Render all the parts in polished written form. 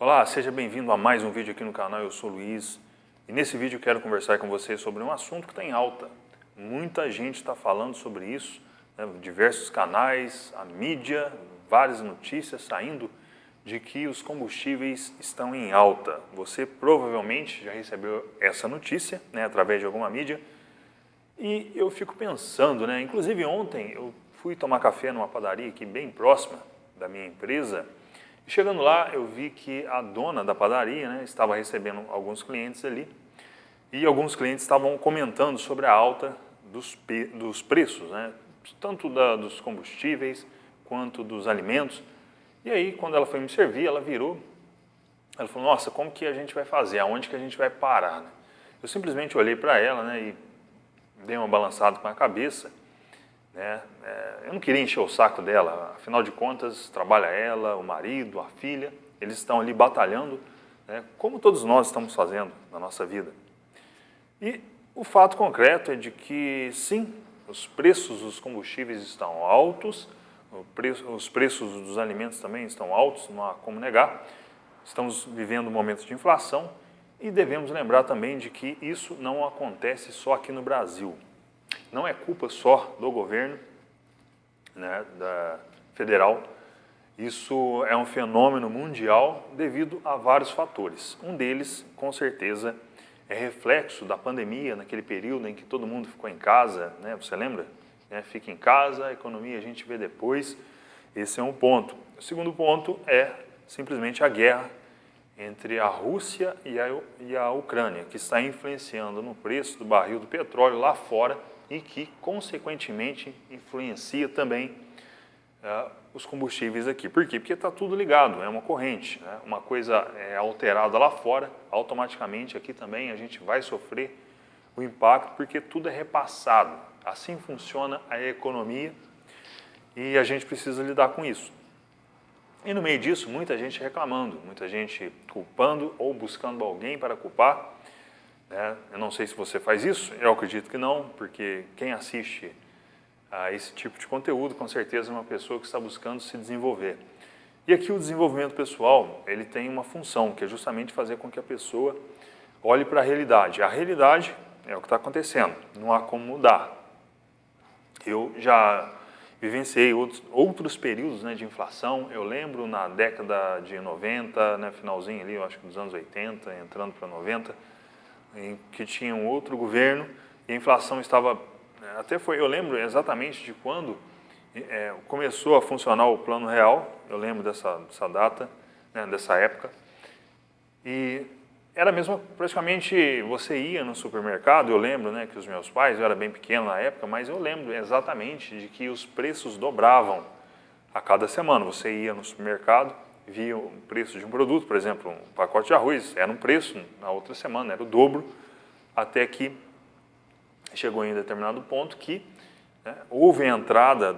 Olá, seja bem-vindo a mais um vídeo aqui no canal. Eu sou o Luiz e nesse vídeo eu quero conversar com você sobre um assunto que está em alta. Muita gente está falando sobre isso, né? Diversos canais, a mídia, várias notícias saindo de que os combustíveis estão em alta. Você provavelmente já recebeu essa notícia, né, através de alguma mídia. E eu fico pensando, né? Inclusive ontem eu fui tomar café numa padaria aqui bem próxima da minha empresa. E chegando lá eu vi que a dona da padaria, né, estava recebendo alguns clientes ali. E alguns clientes estavam comentando sobre a alta dos preços, né? Tanto dos combustíveis quanto dos alimentos. E aí quando ela foi me servir, ela virou, ela falou: nossa, como que a gente vai fazer? Aonde que a gente vai parar, né? Eu simplesmente olhei para ela, né, e dei uma balançada com a cabeça, né? Eu não queria encher o saco dela, afinal de contas, trabalha ela, o marido, a filha, eles estão ali batalhando, né, como todos nós estamos fazendo na nossa vida. E o fato concreto é de que, sim, os preços dos combustíveis estão altos, os preços dos alimentos também estão altos, não há como negar. Estamos vivendo um momento de inflação e devemos lembrar também de que isso não acontece só aqui no Brasil. Não é culpa só do governo, né, federal. Isso é um fenômeno mundial devido a vários fatores. Um deles, com certeza, é reflexo da pandemia, naquele período em que todo mundo ficou em casa, né? Você lembra? Fica em casa, a economia a gente vê depois. Esse é um ponto. O segundo ponto é simplesmente a guerra entre a Rússia e a Ucrânia, que está influenciando no preço do barril do petróleo lá fora e que, consequentemente, influencia também os combustíveis aqui. Por quê? Porque está tudo ligado, é uma corrente, né? Uma coisa é alterada lá fora, automaticamente aqui também a gente vai sofrer o impacto, porque tudo é repassado. Assim funciona a economia e a gente precisa lidar com isso. E no meio disso, muita gente reclamando, muita gente culpando ou buscando alguém para culpar, né? Eu não sei se você faz isso, eu acredito que não, porque quem assiste a esse tipo de conteúdo, com certeza é uma pessoa que está buscando se desenvolver. E aqui o desenvolvimento pessoal, ele tem uma função, que é justamente fazer com que a pessoa olhe para a realidade. A realidade é o que está acontecendo, não há como mudar. Eu já vivenciei outros períodos, né, de inflação. Eu lembro na década de 90, né, finalzinho ali, eu acho que dos anos 80, entrando para 90, em que tinha um outro governo e a inflação estava, eu lembro exatamente de quando começou a funcionar o Plano Real, eu lembro dessa data, né, dessa época, e era mesmo, praticamente, você ia no supermercado, eu lembro, né, que os meus pais, eu era bem pequeno na época, mas eu lembro exatamente de que os preços dobravam a cada semana. Você ia no supermercado, via o preço de um produto, por exemplo, um pacote de arroz, era um preço, na outra semana era o dobro, até que chegou em determinado ponto que, né, houve a entrada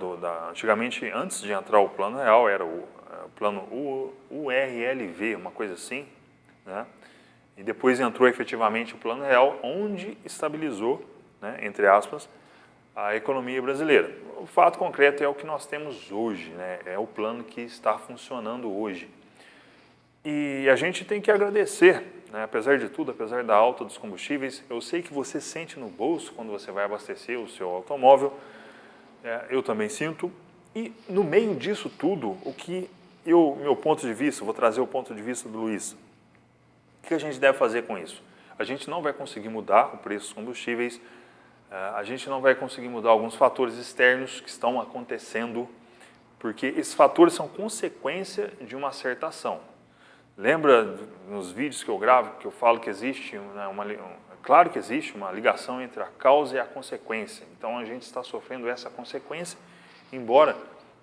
antigamente, antes de entrar o Plano Real, era o plano URLV, uma coisa assim, né? E depois entrou efetivamente o Plano Real, onde estabilizou, né, entre aspas, a economia brasileira. O fato concreto é o que nós temos hoje, né? É o plano que está funcionando hoje. E a gente tem que agradecer, né? Apesar de tudo, apesar da alta dos combustíveis, eu sei que você sente no bolso quando você vai abastecer o seu automóvel, eu também sinto. E no meio disso tudo, meu ponto de vista, vou trazer o ponto de vista do Luiz. O que a gente deve fazer com isso? A gente não vai conseguir mudar o preço dos combustíveis, a gente não vai conseguir mudar alguns fatores externos que estão acontecendo, porque esses fatores são consequência de uma certa ação. Lembra nos vídeos que eu gravo, que eu falo que existe, né, claro que existe uma ligação entre a causa e a consequência. Então a gente está sofrendo essa consequência, embora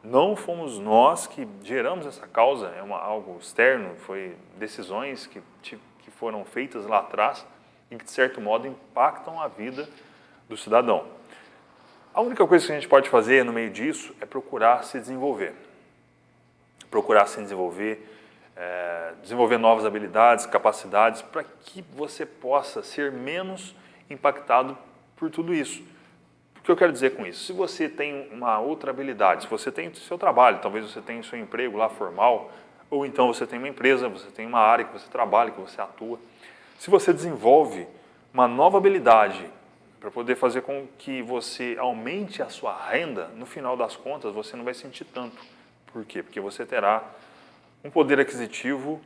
não fomos nós que geramos essa causa, algo externo, foi decisões que foram feitas lá atrás e que, de certo modo, impactam a vida do cidadão. A única coisa que a gente pode fazer no meio disso é procurar se desenvolver. Desenvolver novas habilidades, capacidades, para que você possa ser menos impactado por tudo isso. O que eu quero dizer com isso? Se você tem uma outra habilidade, se você tem o seu trabalho, talvez você tenha o seu emprego lá formal, ou então você tem uma empresa, você tem uma área que você trabalha, que você atua. Se você desenvolve uma nova habilidade para poder fazer com que você aumente a sua renda, no final das contas você não vai sentir tanto. Por quê? Porque você terá um poder aquisitivo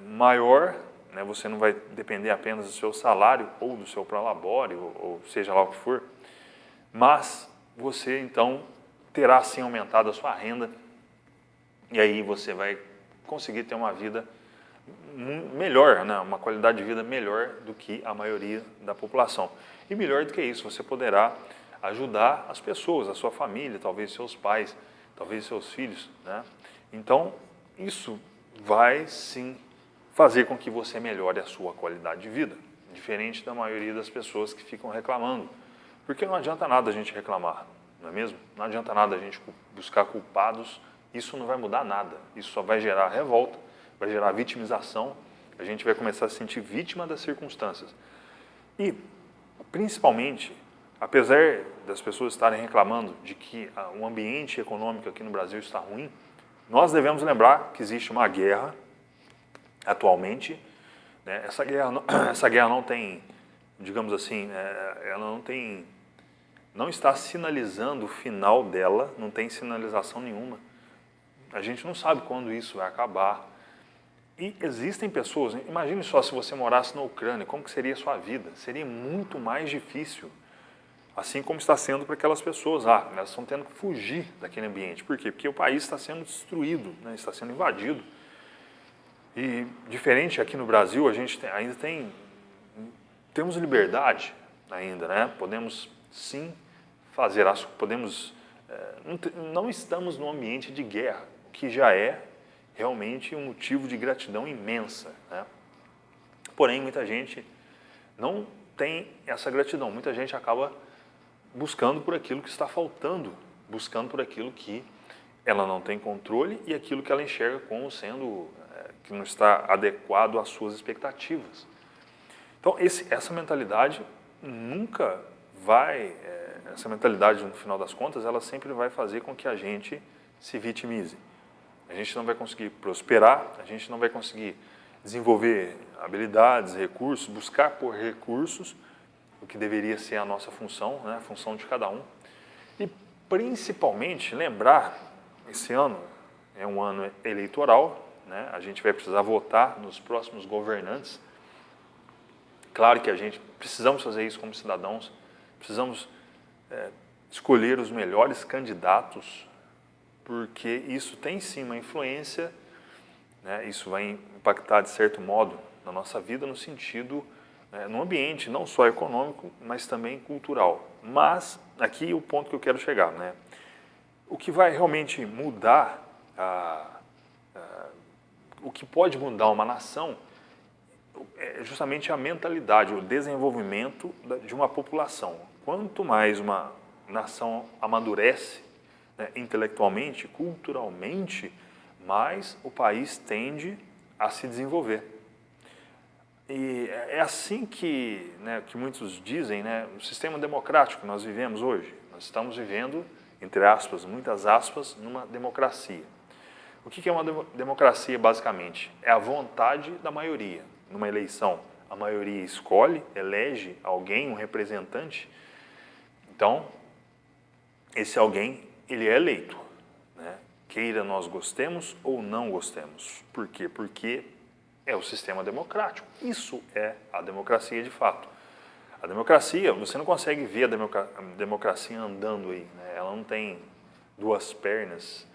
maior, né? Você não vai depender apenas do seu salário ou do seu prolabore, ou seja lá o que for, mas você então terá sim aumentado a sua renda e aí você vai conseguir ter uma vida melhor, né? Uma qualidade de vida melhor do que a maioria da população. E melhor do que isso, você poderá ajudar as pessoas, a sua família, talvez seus pais, talvez seus filhos, né? Então, isso vai sim fazer com que você melhore a sua qualidade de vida, diferente da maioria das pessoas que ficam reclamando. Porque não adianta nada a gente reclamar, não é mesmo? Não adianta nada a gente buscar culpados, isso não vai mudar nada, isso só vai gerar revolta, vai gerar vitimização, a gente vai começar a se sentir vítima das circunstâncias. E, principalmente, apesar das pessoas estarem reclamando de que o ambiente econômico aqui no Brasil está ruim, nós devemos lembrar que existe uma guerra atualmente, né? Essa guerra não tem, digamos assim, ela não está sinalizando o final dela, não tem sinalização nenhuma. A gente não sabe quando isso vai acabar. E existem pessoas, imagine só se você morasse na Ucrânia, como que seria a sua vida? Seria muito mais difícil, assim como está sendo para aquelas pessoas lá. Elas estão tendo que fugir daquele ambiente. Por quê? Porque o país está sendo destruído, né? Está sendo invadido. E diferente aqui no Brasil, a gente ainda temos liberdade ainda, né? Podemos sim fazer as, podemos, não estamos num ambiente de guerra, o que já é realmente um motivo de gratidão imensa, né? Porém, muita gente não tem essa gratidão, muita gente acaba buscando por aquilo que está faltando, buscando por aquilo que ela não tem controle e aquilo que ela enxerga como sendo que não está adequado às suas expectativas. Então, essa mentalidade nunca vai, essa mentalidade no final das contas, ela sempre vai fazer com que a gente se vitimize. A gente não vai conseguir prosperar, a gente não vai conseguir desenvolver habilidades, recursos, buscar por recursos, o que deveria ser a nossa função, né, a função de cada um. E principalmente lembrar, esse ano é um ano eleitoral, né, a gente vai precisar votar nos próximos governantes. Claro que precisamos fazer isso como cidadãos, precisamos escolher os melhores candidatos, porque isso tem sim uma influência, né, isso vai impactar de certo modo na nossa vida no sentido, no ambiente, não só econômico, mas também cultural. Mas aqui o ponto que eu quero chegar, né, o que vai realmente mudar, o que pode mudar uma nação é justamente a mentalidade, o desenvolvimento de uma população. Quanto mais uma nação amadurece, né, intelectualmente, culturalmente, mais o país tende a se desenvolver. E é assim que, né, que muitos dizem, né, o sistema democrático que nós vivemos hoje. Nós estamos vivendo, entre aspas, muitas aspas, numa democracia. O que é uma democracia, basicamente? É a vontade da maioria. Numa eleição, a maioria escolhe, elege alguém, um representante. Então, esse alguém, ele é eleito, né? Queira nós gostemos ou não gostemos. Por quê? Porque é o sistema democrático. Isso é a democracia de fato. A democracia, você não consegue ver a democracia andando aí, né? Ela não tem duas pernas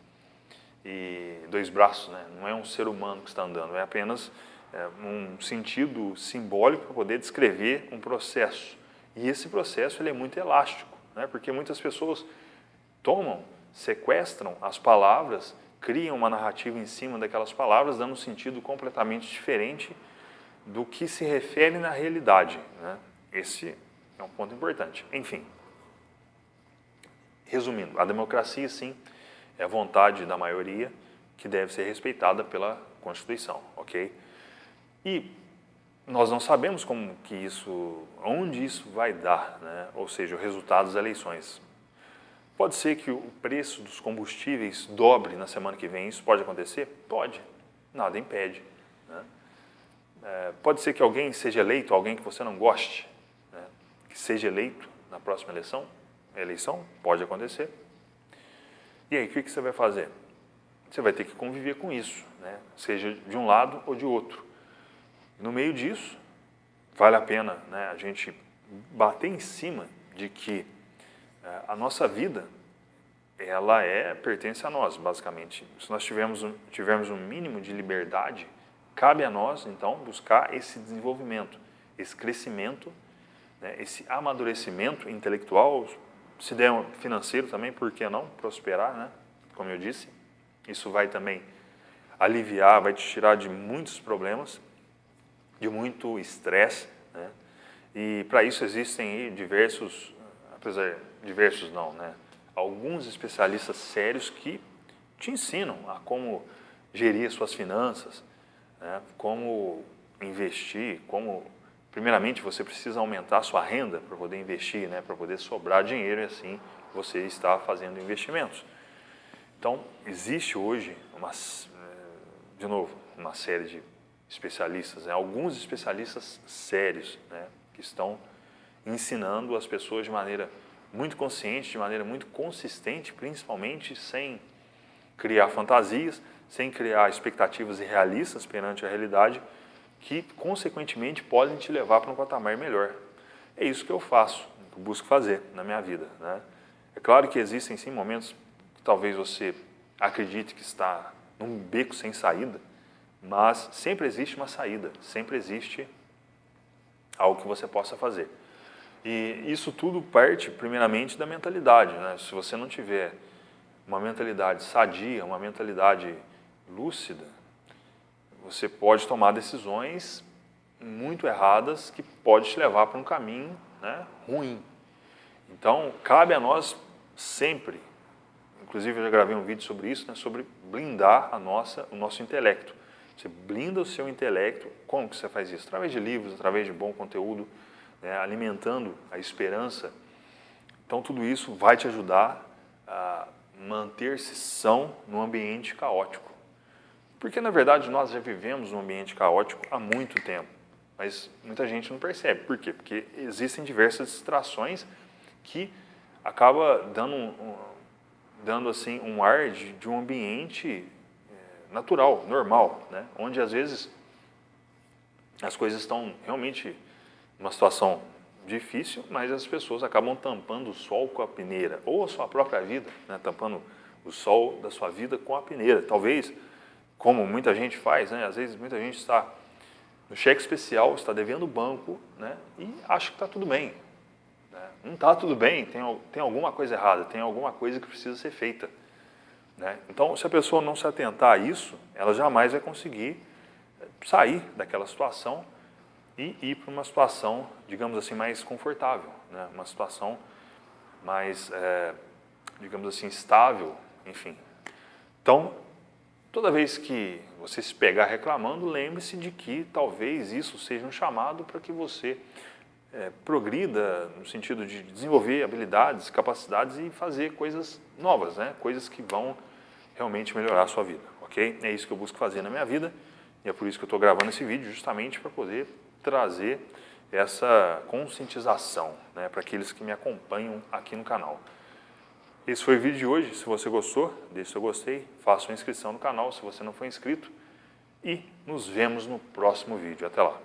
e dois braços, né? Não é um ser humano que está andando, é apenas um sentido simbólico para poder descrever um processo. E esse processo ele é muito elástico, né? Porque muitas pessoas sequestram as palavras, criam uma narrativa em cima daquelas palavras, dando um sentido completamente diferente do que se refere na realidade, né? Esse é um ponto importante. Enfim, resumindo, a democracia, sim, é a vontade da maioria que deve ser respeitada pela Constituição, ok? E nós não sabemos como que onde isso vai dar, né? Ou seja, o resultado das eleições. Pode ser que o preço dos combustíveis dobre na semana que vem, isso pode acontecer? Pode, nada impede, né? Pode ser que alguém seja eleito, alguém que você não goste, né, que seja eleito na próxima eleição, pode acontecer. E aí, o que você vai fazer? Você vai ter que conviver com isso, né, seja de um lado ou de outro. No meio disso, vale a pena, né, a gente bater em cima de que a nossa vida, ela pertence a nós, basicamente. Se nós tivermos um mínimo de liberdade, cabe a nós, então, buscar esse desenvolvimento, esse crescimento, né, esse amadurecimento intelectual, se der um financeiro também, por que não prosperar, né? Como eu disse, isso vai também aliviar, vai te tirar de muitos problemas, de muito estresse, né? E para isso existem aí diversos não, né? Alguns especialistas sérios que te ensinam a como gerir suas finanças, né? Como investir, primeiramente você precisa aumentar a sua renda para poder investir, né? Para poder sobrar dinheiro e assim você está fazendo investimentos. Então, existe hoje, uma série de especialistas, né? Alguns especialistas sérios, né? Que estão ensinando as pessoas de maneira muito consciente, de maneira muito consistente, principalmente sem criar fantasias, sem criar expectativas irrealistas perante a realidade, que, consequentemente, podem te levar para um patamar melhor. É isso que eu faço, que eu busco fazer na minha vida, né? É claro que existem, sim, momentos que talvez você acredite que está num beco sem saída, mas sempre existe uma saída, sempre existe algo que você possa fazer. E isso tudo parte, primeiramente, da mentalidade, né? Se você não tiver uma mentalidade sadia, uma mentalidade lúcida, você pode tomar decisões muito erradas que pode te levar para um caminho, né, ruim. Então, cabe a nós sempre, inclusive eu já gravei um vídeo sobre isso, né, sobre blindar o nosso intelecto. Você blinda o seu intelecto. Como que você faz isso? Através de livros, através de bom conteúdo, né, alimentando a esperança. Então, tudo isso vai te ajudar a manter-se são num ambiente caótico. Porque, na verdade, nós já vivemos num ambiente caótico há muito tempo, mas muita gente não percebe. Por quê? Porque existem diversas distrações que acaba dando assim, um ar de um ambiente natural, normal, né? Onde, às vezes, as coisas estão realmente numa situação difícil, mas as pessoas acabam tampando o sol com a peneira, ou a sua própria vida, né? Tampando o sol da sua vida com a peneira. Talvez, como muita gente faz, né? Às vezes muita gente está no cheque especial, está devendo o banco, né? E acha que está tudo bem, né? Não está tudo bem, tem alguma coisa errada, tem alguma coisa que precisa ser feita, né? Então, se a pessoa não se atentar a isso, ela jamais vai conseguir sair daquela situação e ir para uma situação, digamos assim, mais confortável, né? Uma situação mais, digamos assim, estável, enfim. Então, toda vez que você se pegar reclamando, lembre-se de que talvez isso seja um chamado para que você progrida no sentido de desenvolver habilidades, capacidades e fazer coisas novas, né? Coisas que vão realmente melhorar a sua vida, ok? É isso que eu busco fazer na minha vida e é por isso que eu estou gravando esse vídeo, justamente para poder trazer essa conscientização, né, para aqueles que me acompanham aqui no canal. Esse foi o vídeo de hoje. Se você gostou, deixe seu gostei, faça sua inscrição no canal se você não for inscrito e nos vemos no próximo vídeo. Até lá!